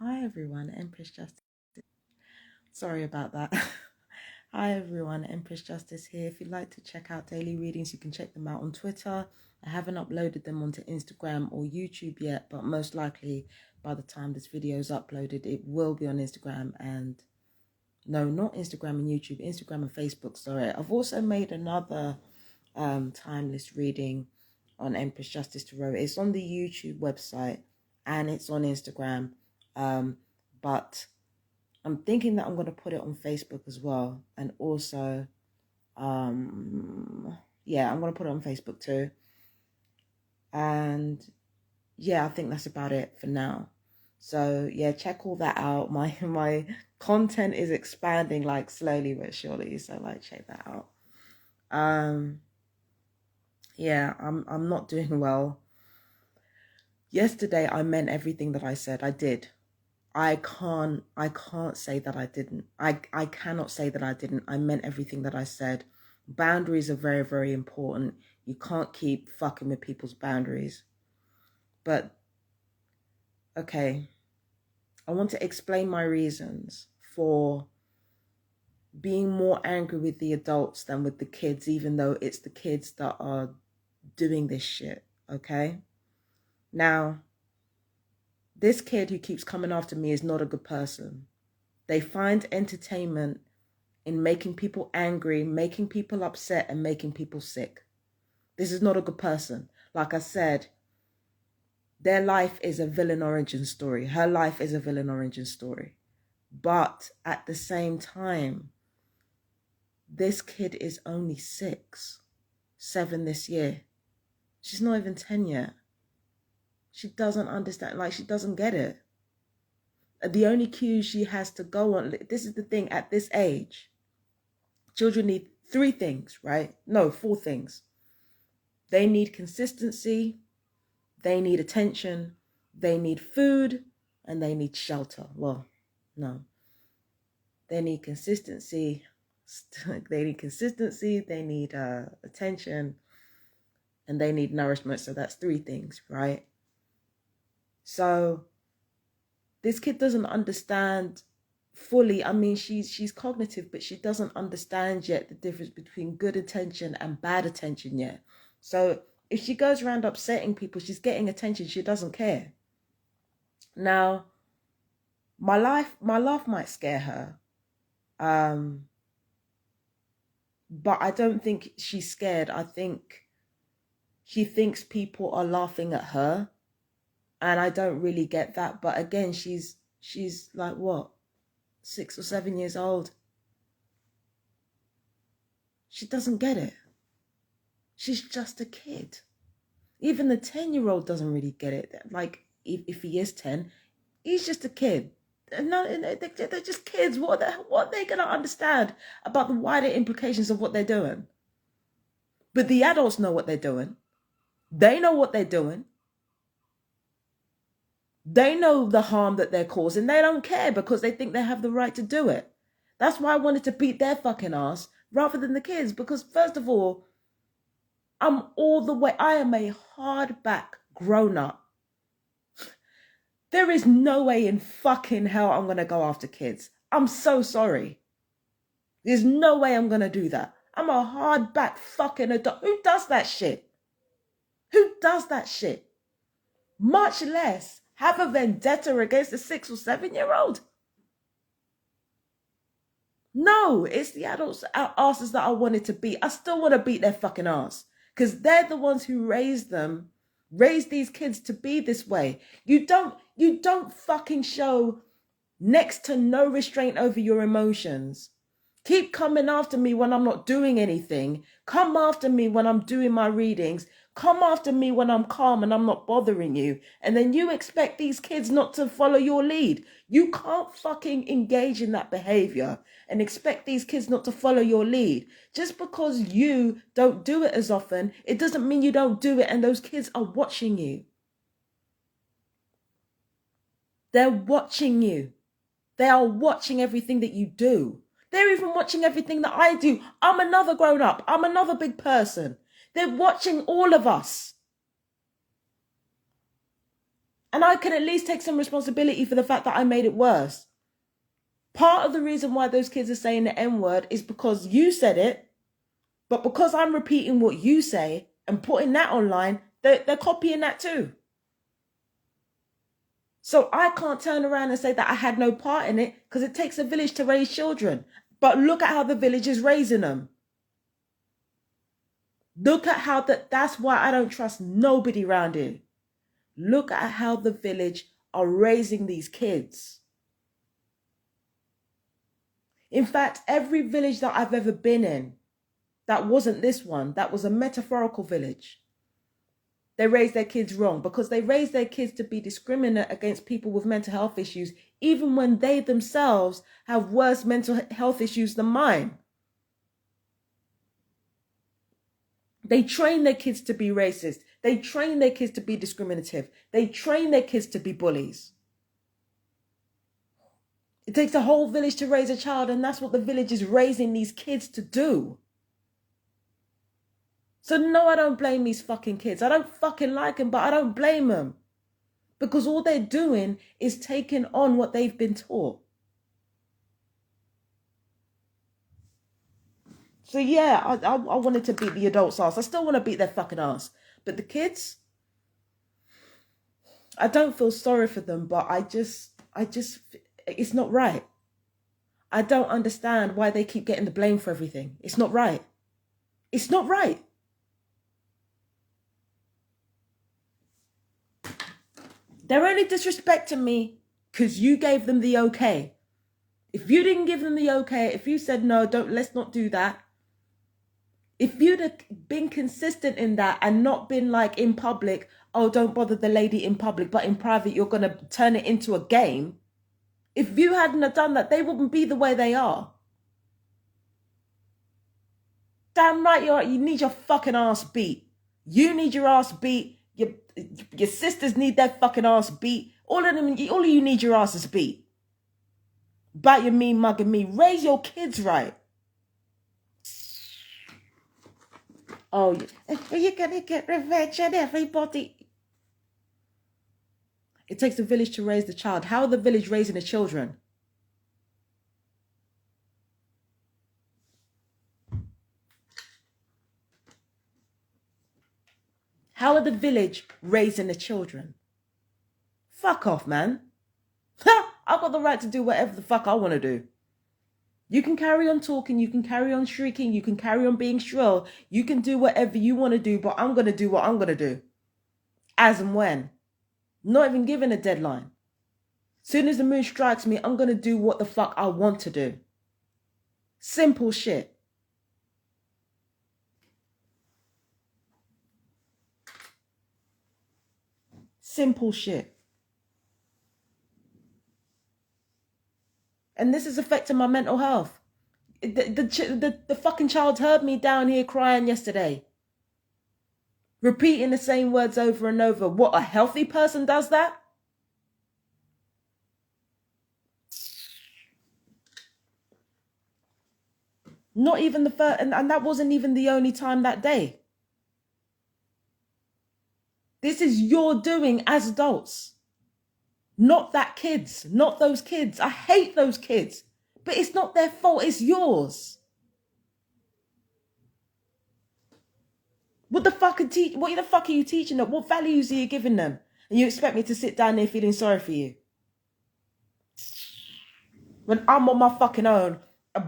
Hi everyone, Empress Justice. Sorry about that. Hi everyone, Empress Justice here. If you'd like to check out daily readings, you can check them out on Twitter. I haven't uploaded them onto Instagram or YouTube yet, but most likely by the time this video is uploaded, it will be on Instagram and no, not Instagram and YouTube, Instagram and Facebook, sorry. I've also made another timeless reading on Empress Justice Theyre. It's on the YouTube website and it's on Instagram. But I'm thinking that I'm going to put it on Facebook as well. And also, yeah, I'm going to put it on Facebook too. And yeah, I think that's about it for now. So yeah, check all that out. My content is expanding like slowly but surely. So like check that out. Yeah, I'm not doing well. Yesterday I meant everything that I said. I did. I can't say that I didn't. I cannot say that I didn't. I meant everything that I said. Boundaries are very, very important. You can't keep fucking with people's boundaries. But, okay. I want to explain my reasons for being more angry with the adults than with the kids, even though it's the kids that are doing this shit, okay? Now, this kid who keeps coming after me is not a good person. They find entertainment in making people angry, making people upset, and making people sick. This is not a good person. Like I said, their life is a villain origin story. Her life is a villain origin story. But at the same time, this kid is only 6, 7 this year. She's not even 10 yet. She doesn't understand, like she doesn't get it. The only cues she has to go on, this is the thing, at this age, children need 3 things, right? No, 4 things. They need consistency, they need attention, they need food, and they need shelter. Well, no. They need consistency, they need attention, and they need nourishment. So that's 3 things, right? So this kid doesn't understand fully. I mean, she's cognitive, but she doesn't understand yet the difference between good attention and bad attention yet. So if she goes around upsetting people, she's getting attention. She doesn't care. Now, my laugh might scare her. But I don't think she's scared. I think she thinks people are laughing at her. And I don't really get that. But again, she's like what? 6 or 7 years old. She doesn't get it. She's just a kid. Even the 10-year-old doesn't really get it. Like, if he is 10, he's just a kid. No, they're just kids. What are they going to understand about the wider implications of what they're doing? But the adults know what they're doing. They know what they're doing. They know the harm that they're causing. They don't care because they think they have the right to do it. That's why I wanted to beat their fucking ass rather than the kids. Because first of all, I am a hardback grown up. There is no way in fucking hell I'm going to go after kids. I'm so sorry. There's no way I'm going to do that. I'm a hardback fucking adult. Who does that shit? Who does that shit? Much less have a vendetta against a 6 or 7-year-old. No, it's the adults' asses that I wanted to beat. I still want to beat their fucking ass. Because they're the ones who raised these kids to be this way. You don't fucking show next to no restraint over your emotions. Keep coming after me when I'm not doing anything. Come after me when I'm doing my readings. Come after me when I'm calm and I'm not bothering you. And then you expect these kids not to follow your lead. You can't fucking engage in that behavior and expect these kids not to follow your lead. Just because you don't do it as often, it doesn't mean you don't do it and those kids are watching you. They're watching you. They are watching everything that you do. They're even watching everything that I do. I'm another grown up. I'm another big person. They're watching all of us. And I can at least take some responsibility for the fact that I made it worse. Part of the reason why those kids are saying the N-word is because you said it, but because I'm repeating what you say and putting that online, they're copying that too. So I can't turn around and say that I had no part in it, because it takes a village to raise children. But look at how the village is raising them. Look at how that's why I don't trust nobody around here. Look at how the village are raising these kids. In fact, every village that I've ever been in, that wasn't this one, that was a metaphorical village. They raised their kids wrong, because they raised their kids to be discriminate against people with mental health issues, even when they themselves have worse mental health issues than mine. They train their kids to be racist. They train their kids to be discriminative. They train their kids to be bullies. It takes a whole village to raise a child, and that's what the village is raising these kids to do. So no, I don't blame these fucking kids. I don't fucking like them, but I don't blame them. Because all they're doing is taking on what they've been taught. So yeah, I wanted to beat the adults' ass. I still want to beat their fucking ass. But the kids, I don't feel sorry for them, but I just, it's not right. I don't understand why they keep getting the blame for everything. It's not right. It's not right. They're only disrespecting me because you gave them the okay. If you didn't give them the okay, if you said, no, let's not do that. If you'd have been consistent in that and not been like in public, oh, don't bother the lady in public, but in private, you're going to turn it into a game. If you hadn't have done that, they wouldn't be the way they are. Damn right you need your fucking ass beat. You need your ass beat. Your sisters need their fucking ass beat. All of you need your asses beat. About your mean mugging me. Raise your kids right. Oh, you're going to get revenge on everybody. It takes a village to raise the child. How are the village raising the children? How are the village raising the children? Fuck off, man. I've got the right to do whatever the fuck I want to do. You can carry on talking, you can carry on shrieking, you can carry on being shrill, you can do whatever you want to do, but I'm going to do what I'm going to do. As and when. Not even given a deadline. Soon as the mood strikes me, I'm going to do what the fuck I want to do. Simple shit. Simple shit. And this is affecting my mental health. The fucking child heard me down here crying yesterday. Repeating the same words over and over. What, a healthy person does that? Not even the first, and that wasn't even the only time that day. This is your doing as adults. Not that kids, not those kids. I hate those kids, but it's not their fault, it's yours. What the fuck are you teaching them? What values are you giving them? And you expect me to sit down there feeling sorry for you? When I'm on my fucking own,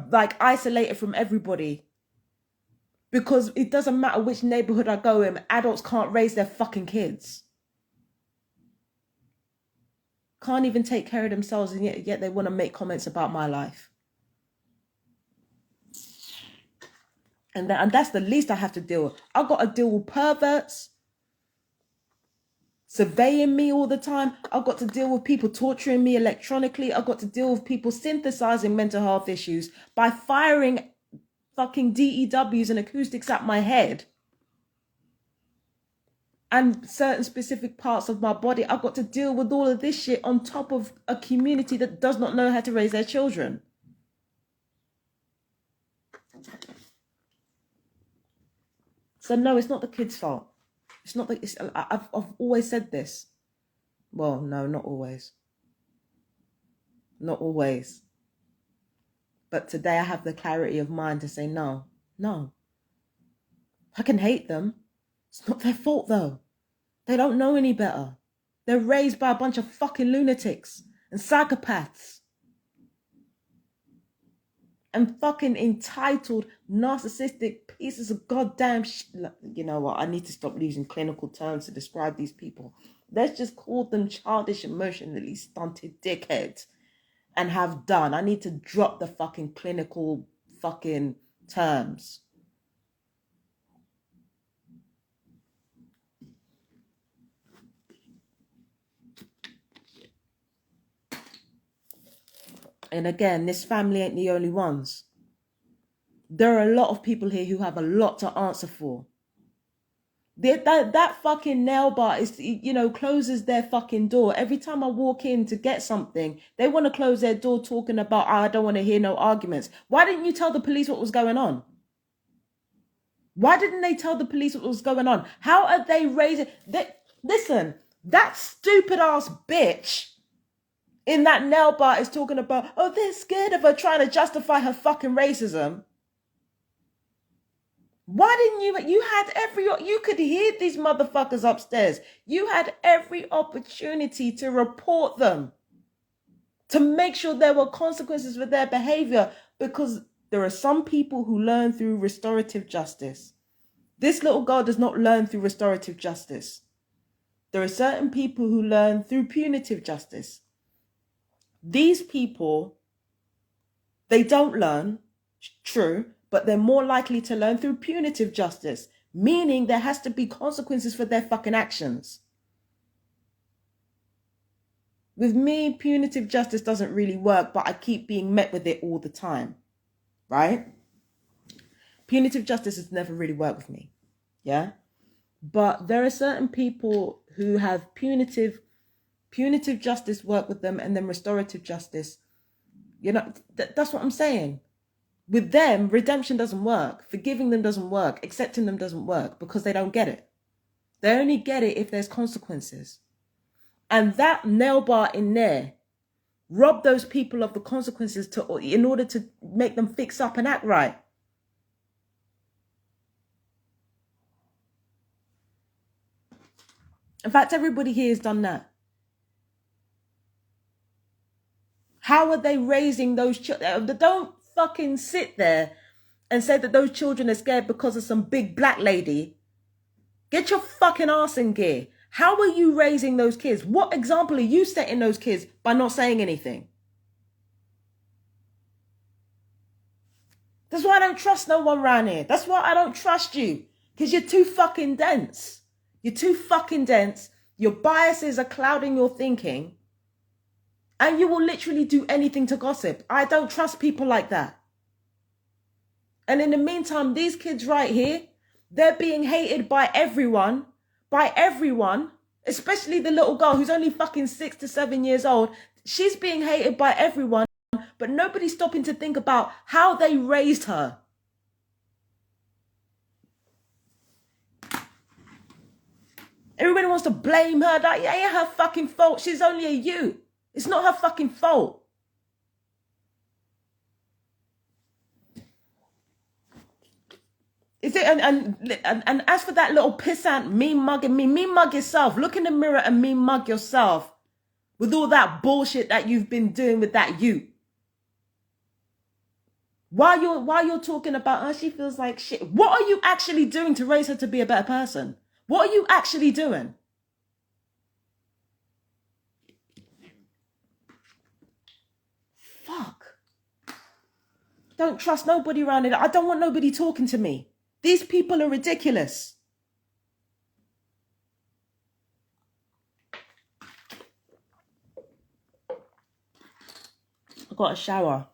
like isolated from everybody. Because it doesn't matter which neighborhood I go in, adults can't raise their fucking kids. Can't even take care of themselves, and yet they want to make comments about my life. And that's the least I have to deal with. I've got to deal with perverts surveying me all the time. I've got to deal with people torturing me electronically. I've got to deal with people synthesizing mental health issues by firing fucking DEWs and acoustics at my head. And certain specific parts of my body. I've got to deal with all of this shit on top of a community that does not know how to raise their children. So no, it's not the kids' fault. It's not. I've always said this. Well, no, not always. Not always. But today I have the clarity of mind to say no. No. I can hate them. It's not their fault though. They don't know any better. They're raised by a bunch of fucking lunatics and psychopaths. And fucking entitled, narcissistic pieces of goddamn shit. You know what? I need to stop using clinical terms to describe these people. Let's just call them childish, emotionally stunted dickheads. And have done. I need to drop the fucking clinical fucking terms. And again, this family ain't the only ones. There are a lot of people here who have a lot to answer for. That fucking nail bar is, closes their fucking door. Every time I walk in to get something, they want to close their door talking about, I don't want to hear no arguments. Why didn't you tell the police what was going on? Why didn't they tell the police what was going on? How are they raising... Listen, that stupid ass bitch in that nail bar is talking about, oh, they're scared of her, trying to justify her fucking racism. Why didn't you could hear these motherfuckers upstairs. You had every opportunity to report them, to make sure there were consequences for their behavior, because there are some people who learn through restorative justice. This little girl does not learn through restorative justice. There are certain people who learn through punitive justice. These people, they don't learn, true, but they're more likely to learn through punitive justice, meaning there has to be consequences for their fucking actions. With me, punitive justice doesn't really work, but I keep being met with it all the time, right? Punitive justice has never really worked with me, yeah? But there are certain people who have punitive justice work with them, and then restorative justice. That's what I'm saying. With them, redemption doesn't work. Forgiving them doesn't work. Accepting them doesn't work because they don't get it. They only get it if there's consequences. And that nail bar in there robbed those people of the consequences in order to make them fix up and act right. In fact, everybody here has done that. How are they raising those children? Don't fucking sit there and say that those children are scared because of some big black lady. Get your fucking ass in gear. How are you raising those kids? What example are you setting those kids by not saying anything? That's why I don't trust no one around here. That's why I don't trust you. Because you're too fucking dense. You're too fucking dense. Your biases are clouding your thinking. And you will literally do anything to gossip. I don't trust people like that. And in the meantime, these kids right here, they're being hated by everyone, especially the little girl who's only fucking 6 to 7 years old. She's being hated by everyone, but nobody's stopping to think about how they raised her. Everybody wants to blame her. That ain't her fucking fault. She's only a youth. It's not her fucking fault. Is it? And as for that little pissant mean mugging me, mean mug yourself. Look in the mirror and mean mug yourself with all that bullshit that you've been doing with that you. While you're talking about her, she feels like shit. What are you actually doing to raise her to be a better person? What are you actually doing? Fuck. Don't trust nobody around it. I don't want nobody talking to me. These people are ridiculous. I got a shower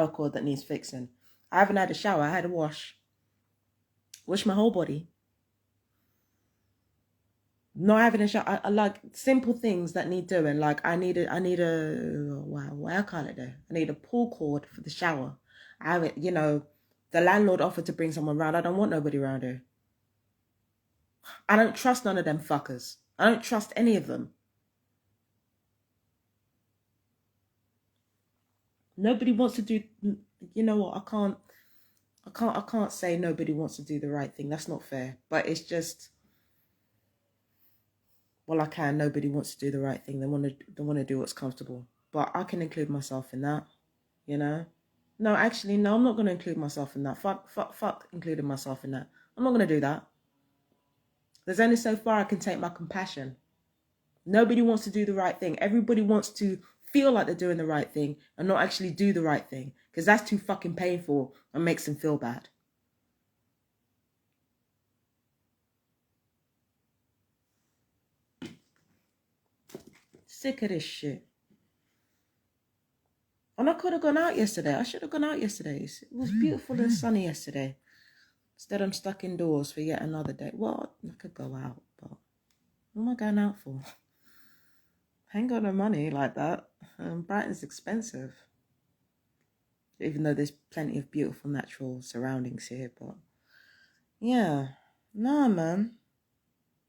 cord that needs fixing. I haven't had a shower. I had a wash my whole body. Not having a shower. I like simple things that need doing. Like I need a what I call it there. I need a pull cord for the shower. I haven't, the landlord offered to bring someone around. I don't want nobody around here. I don't trust none of them fuckers. I don't trust any of them. Nobody wants to do, you know what, I can't say nobody wants to do the right thing. That's not fair. But it's just, well, I can. Nobody wants to do the right thing. They want to do what's comfortable. But I can include myself in that, you know? No, actually, no, I'm not going to include myself in that. Fuck including myself in that. I'm not going to do that. There's only so far I can take my compassion. Nobody wants to do the right thing. Everybody wants to feel like they're doing the right thing and not actually do the right thing, because that's too fucking painful and makes them feel bad. Sick of this shit. And I could have gone out yesterday. I should have gone out yesterday. It was beautiful and sunny yesterday. Instead, I'm stuck indoors for yet another day. Well, I could go out, but what am I going out for? I ain't got no money like that. Brighton's expensive. Even though there's plenty of beautiful natural surroundings here, but yeah. No, man.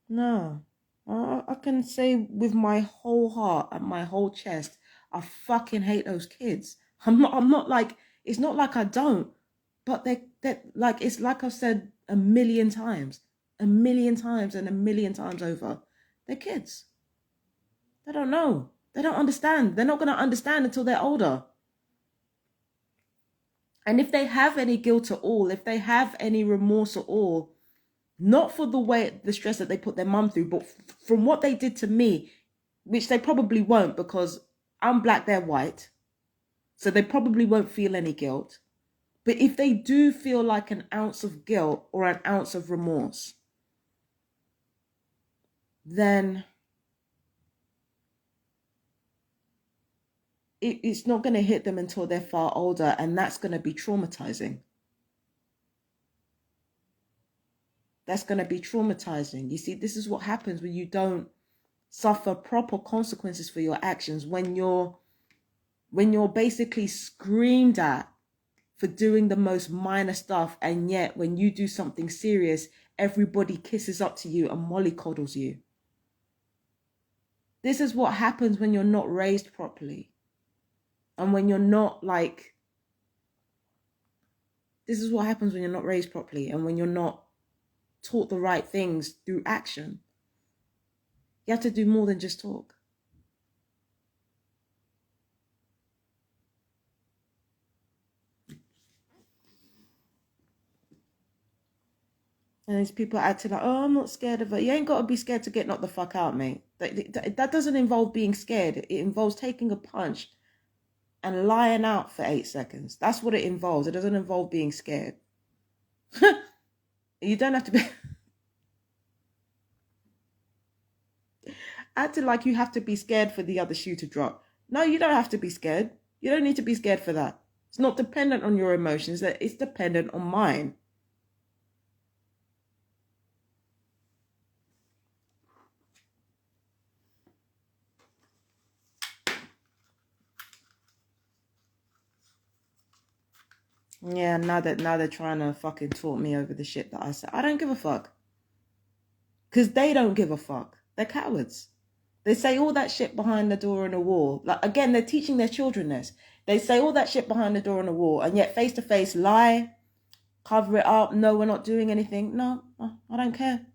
No. I can say with my whole heart and my whole chest, I fucking hate those kids. I'm not like, it's not like I don't, but they're like, it's like I've said a million times and a million times over. They're kids. They don't know. They don't understand. They're not going to understand until they're older. And if they have any guilt at all, if they have any remorse at all, not for the stress that they put their mum through, but from what they did to me, which they probably won't, because I'm black, they're white. So they probably won't feel any guilt. But if they do feel like an ounce of guilt or an ounce of remorse, then it's not going to hit them until they're far older, and that's going to be traumatizing. That's going to be traumatizing. You see, this is what happens when you don't suffer proper consequences for your actions, when you're basically screamed at for doing the most minor stuff, and yet when you do something serious, everybody kisses up to you and mollycoddles you. This is what happens when you're not raised properly. And when you're not like, this is what happens when you're not raised properly and when you're not taught the right things through action. You have to do more than just talk. And these people acting like, oh, I'm not scared of it. You ain't got to be scared to get knocked the fuck out, mate. That doesn't involve being scared. It involves taking a punch and lying out for 8 seconds. That's what it involves. It doesn't involve being scared. You don't have to be acting like you have to be scared for the other shoe to drop. No, you don't have to be scared. You don't need to be scared for that. It's not dependent on your emotions. It's dependent on mine. Yeah, now they're trying to fucking talk me over the shit that I said. I don't give a fuck. Because they don't give a fuck. They're cowards. They say all that shit behind the door and the wall. Like, again, they're teaching their children this. They say all that shit behind the door and the wall, and yet face to face lie, cover it up. No, we're not doing anything. No, I don't care.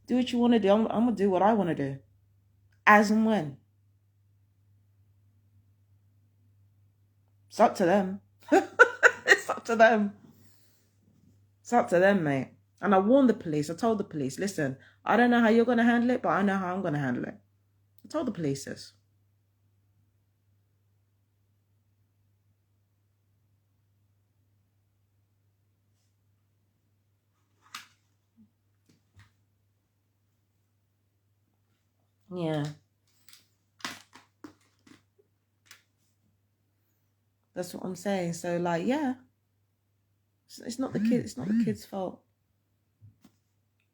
Do what you want to do. I'm going to do what I want to do. As and when. It's up to them. It's up to them. It's up to them, mate. And I warned the police. I told the police, listen, I don't know how you're going to handle it, but I know how I'm going to handle it. I told the police this. Yeah. That's what I'm saying. So, like, yeah. It's not the kid. It's not the kid's fault.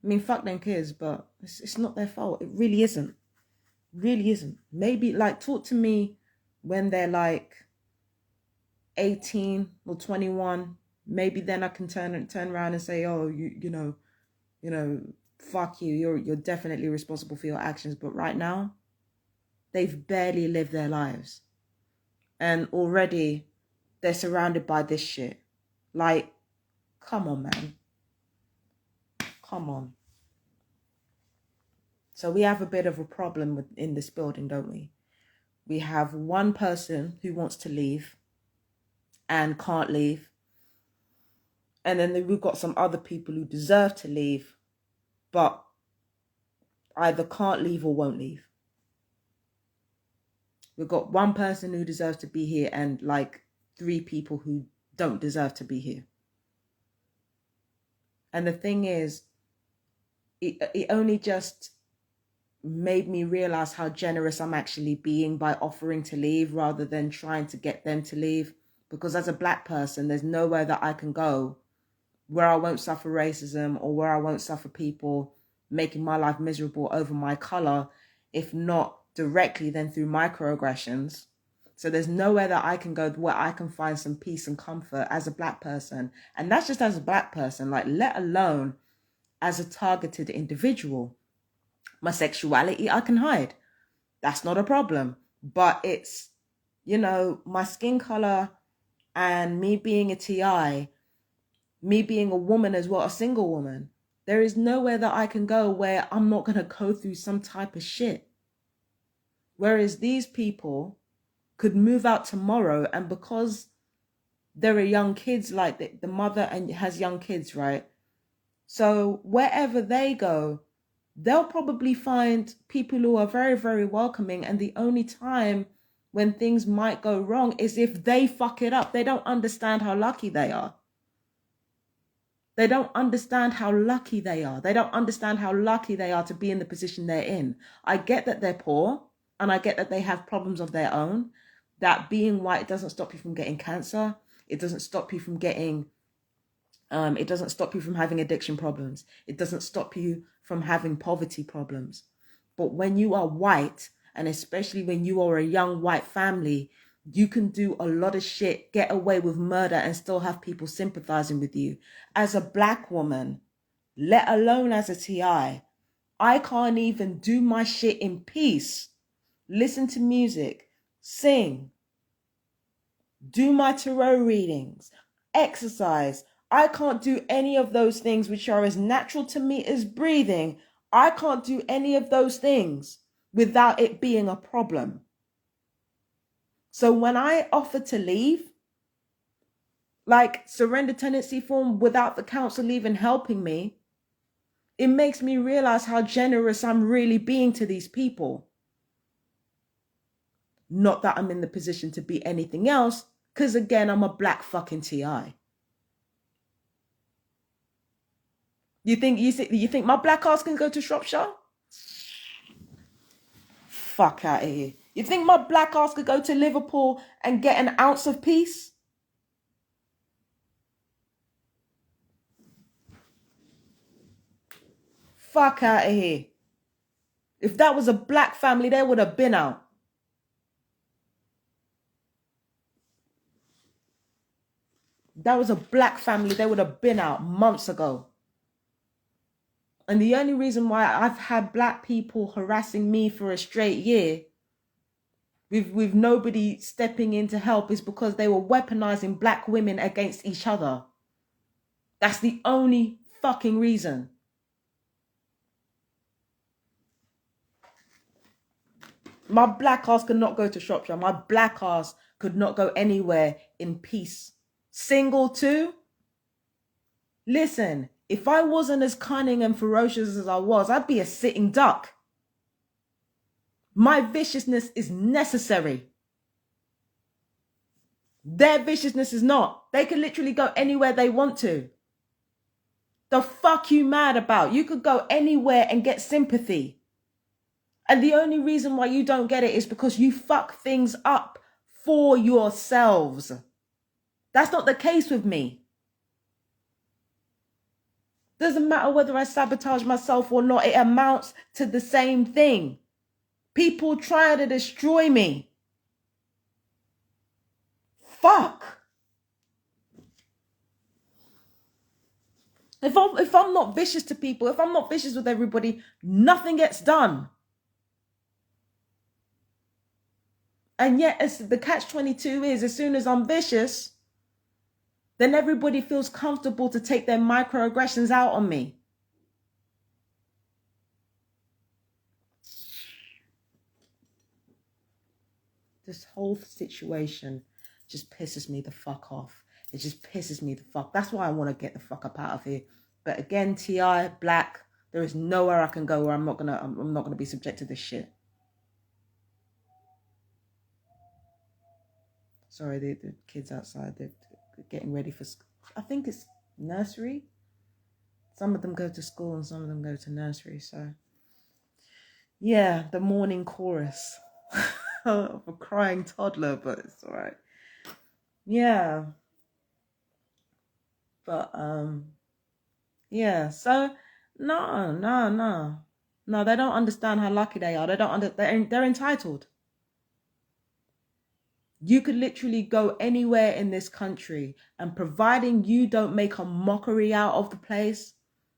I mean, fuck them kids, but it's not their fault. It really isn't. Really isn't. Maybe, like, talk to me when they're, like, 18 or 21. Maybe then I can turn around and say, oh, you know, fuck you. You're definitely responsible for your actions. But right now, they've barely lived their lives. And already they're surrounded by this shit. Like, come on, man. Come on. So we have a bit of a problem in this building, don't we? We have one person who wants to leave and can't leave. And then we've got some other people who deserve to leave, but either can't leave or won't leave. We've got one person who deserves to be here and like 3 people who don't deserve to be here. And the thing is, it only just made me realize how generous I'm actually being by offering to leave rather than trying to get them to leave. Because as a Black person, there's nowhere that I can go where I won't suffer racism or where I won't suffer people making my life miserable over my color, if not directly, then through microaggressions. So there's nowhere that I can go where I can find some peace and comfort as a Black person. And that's just as a Black person, like, let alone as a targeted individual. My sexuality, I can hide. That's not a problem. But it's, you know, my skin color and me being a TI, me being a woman as well, a single woman. There is nowhere that I can go where I'm not going to go through some type of shit. Whereas these people could move out tomorrow, and because there are young kids, like the mother and has young kids, right? So wherever they go, they'll probably find people who are very, very welcoming. And the only time when things might go wrong is if they fuck it up. They don't understand how lucky they are. They don't understand how lucky they are. They don't understand how lucky they are to be in the position they're in. I get that they're poor and I get that they have problems of their own. That being white doesn't stop you from getting cancer. It doesn't stop you from getting it doesn't stop you from having addiction problems. It doesn't stop you from having poverty problems. But when you are white, and especially when you are a young white family, you can do a lot of shit, get away with murder, and still have people sympathizing with you. As a Black woman, let alone as a TI, I can't even do my shit in peace. Listen to music, sing, do my tarot readings, exercise. I can't do any of those things which are as natural to me as breathing. I can't do any of those things without it being a problem. So when I offer to leave, like surrender tenancy form without the council even helping me, it makes me realize how generous I'm really being to these people. Not that I'm in the position to be anything else, because again, I'm a Black fucking TI. You think my Black ass can go to Shropshire? Fuck out of here. You think my Black ass could go to Liverpool and get an ounce of peace? Fuck out of here. If that was a Black family, they would have been out. That was a Black family, they would have been out months ago. And the only reason why I've had Black people harassing me for a straight year with nobody stepping in to help is because they were weaponizing Black women against each other. That's the only fucking reason. My Black ass could not go to Shropshire. My Black ass could not go anywhere in peace. Single too? Listen, if I wasn't as cunning and ferocious as I was, I'd be a sitting duck. My viciousness is necessary. Their viciousness is not. They can literally go anywhere they want to. The fuck you mad about? You could go anywhere and get sympathy. And the only reason why you don't get it is because you fuck things up for yourselves. That's not the case with me. Doesn't matter whether I sabotage myself or not. It amounts to the same thing. People trying to destroy me. Fuck. If I'm not vicious to people, if I'm not vicious with everybody, nothing gets done. And yet, as the catch-22 is, as soon as I'm vicious, then everybody feels comfortable to take their microaggressions out on me. This whole situation just pisses me the fuck off. It just pisses me the fuck. That's why I want to get the fuck up out of here. But again, TI, black, there is nowhere I can go where I'm not gonna be subject to this shit. Sorry, the kids outside, they're getting ready for, I think it's nursery. Some of them go to school and some of them go to nursery. So yeah, the morning chorus of a crying toddler, but it's all right. Yeah. But yeah, so no, they don't understand how lucky they are. They're entitled. You could literally go anywhere in this country, and providing you don't make a mockery out of the place,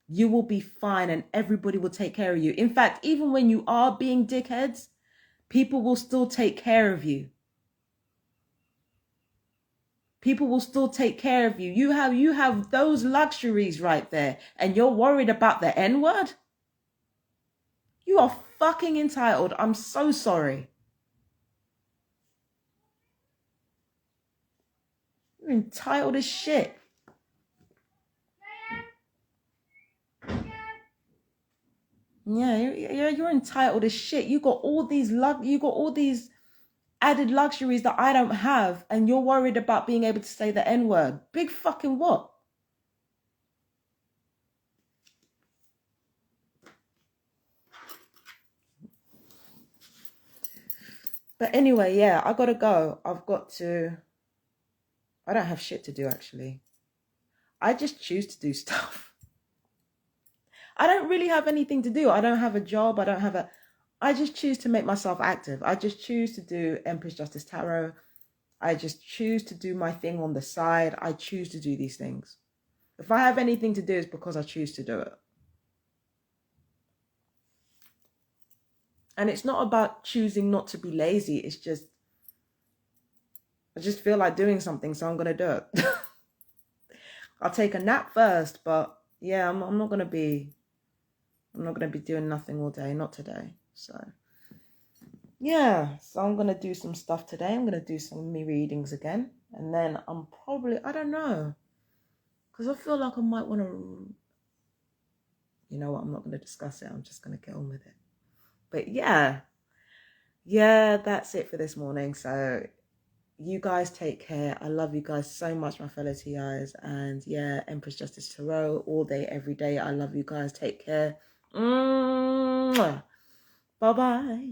you will be fine and everybody will take care of you. In fact, even when you are being dickheads, people will still take care of you. People will still take care of you. You have those luxuries right there, and you're worried about the N-word? You are fucking entitled. I'm so sorry. You're entitled as shit. Yeah, you're entitled as shit. You got all these added luxuries that I don't have, and you're worried about being able to say the N-word. Big fucking what? But anyway, yeah, I gotta go. I don't have shit to do, actually. I just choose to do stuff. I don't really have anything to do. I don't have a job. I just choose to make myself active. I just choose to do Empress Justice Tarot. I just choose to do my thing on the side. I choose to do these things. If I have anything to do, it's because I choose to do it. And it's not about choosing not to be lazy. It's just, I just feel like doing something, so I'm going to do it. I'll take a nap first, but yeah, I'm not going to be doing nothing all day, not today. So yeah, so I'm going to do some stuff today. I'm going to do some me readings again. And then I'm probably, I don't know, because I feel like I might want to, you know what, I'm not going to discuss it. I'm just going to get on with it. But yeah, that's it for this morning. So you guys take care. I love you guys so much, my fellow TIs. And yeah, Empress Justice Tarot, all day, every day. I love you guys. Take care. Bye-bye.